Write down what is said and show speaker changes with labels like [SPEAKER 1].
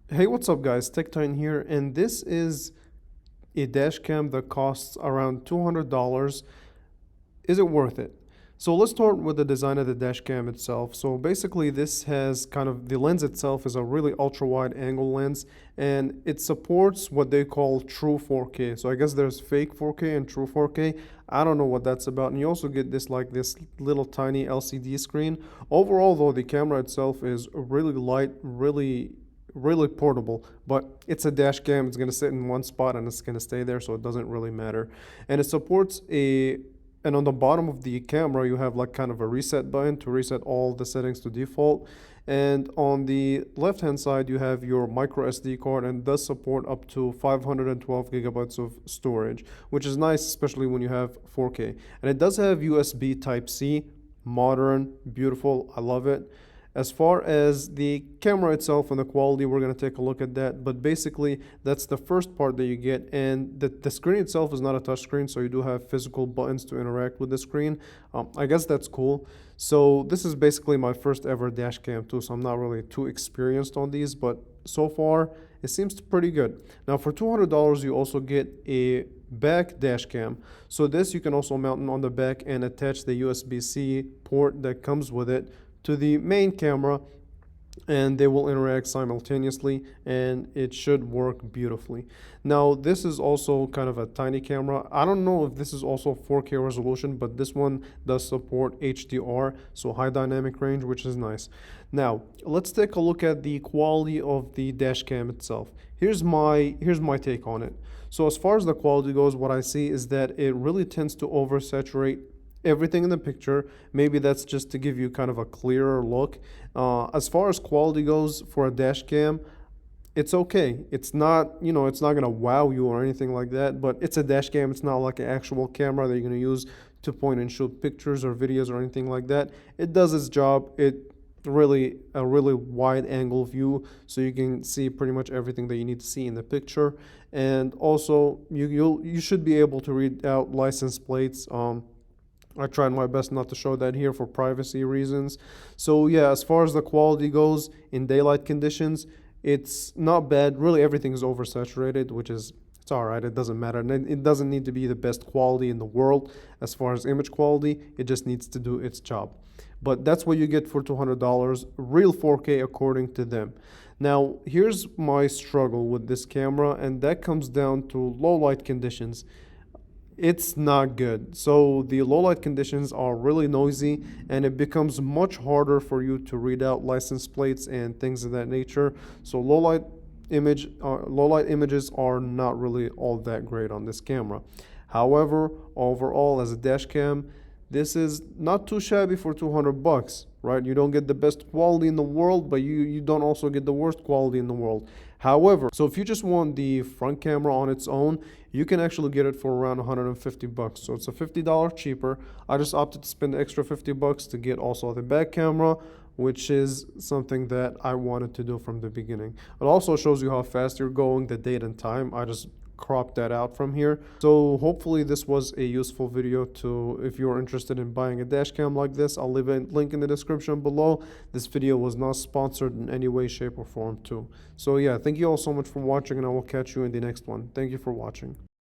[SPEAKER 1] Hey, what's up guys, TechTitan here, and this is a dash cam that costs around $200. Is it worth it? So let's start with the design of the dash cam itself. So basically this has kind of, the lens itself is a really ultra wide angle lens, and it supports what they call true 4K. So I guess there's fake 4K and true 4K. I don't know what that's about. And you also get this little tiny LCD screen. Overall though, the camera itself is really light, really portable, but it's a dash cam. It's going to sit in one spot and it's going to stay there, so it doesn't really matter. And it supports and on the bottom of the camera you have like kind of a reset button to reset all the settings to default. And on the left hand side you have your micro SD card, and does support up to 512 gigabytes of storage, which is nice, especially when you have 4K. And it does have USB Type C. Modern, beautiful, I love it. As far as the camera itself and the quality, we're going to take a look at that. But basically, that's the first part that you get. And the screen itself is not a touch screen, so you do have physical buttons to interact with the screen. I guess that's cool. So this is basically my first ever dash cam too, so I'm not really too experienced on these, but so far it seems pretty good. Now for $200, you also get a back dash cam. So this you can also mount on the back and attach the USB-C port that comes with it to the main camera, and they will interact simultaneously, and it should work beautifully. Now this is also kind of a tiny camera. I don't know if this is also 4K resolution, but this one does support HDR, so high dynamic range, which is nice. Now let's take a look at the quality of the dash cam itself. Here's my take on it. So as far as the quality goes, what I see is that it really tends to oversaturate everything in the picture. Maybe that's just to give you kind of a clearer look. As far as quality goes for a dash cam, it's okay. It's not, it's not gonna wow you or anything like that, but it's a dash cam. It's not like an actual camera that you're gonna use to point and shoot pictures or videos or anything like that. It does its job. It really a really wide angle view, so you can see pretty much everything that you need to see in the picture. And also you should be able to read out license plates. I tried my best not to show that here for privacy reasons. So yeah, as far as the quality goes in daylight conditions, it's not bad. Really everything is oversaturated, which is, it's all right. It doesn't matter. And it doesn't need to be the best quality in the world as far as image quality. It just needs to do its job. But that's what you get for $200, real 4K according to them. Now, here's my struggle with this camera, and that comes down to low light conditions. It's not good. So the low light conditions are really noisy, and it becomes much harder for you to read out license plates and things of that nature. So low light images are not really all that great on this camera. However, overall as a dash cam, this is not too shabby for $200, right? You don't get the best quality in the world, but you don't also get the worst quality in the world. However, so if you just want the front camera on its own, you can actually get it for around $150. So it's a $50 cheaper. I just opted to spend the extra $50 to get also the back camera, which is something that I wanted to do from the beginning. It also shows you how fast you're going, the date and time. I just crop that out from here. So hopefully this was a useful video to, if you're interested in buying a dash cam like this. I'll leave a link in the description below. This video was not sponsored in any way, shape, or form too. So yeah, thank you all so much for watching, and I will catch you in the next one. Thank you for watching.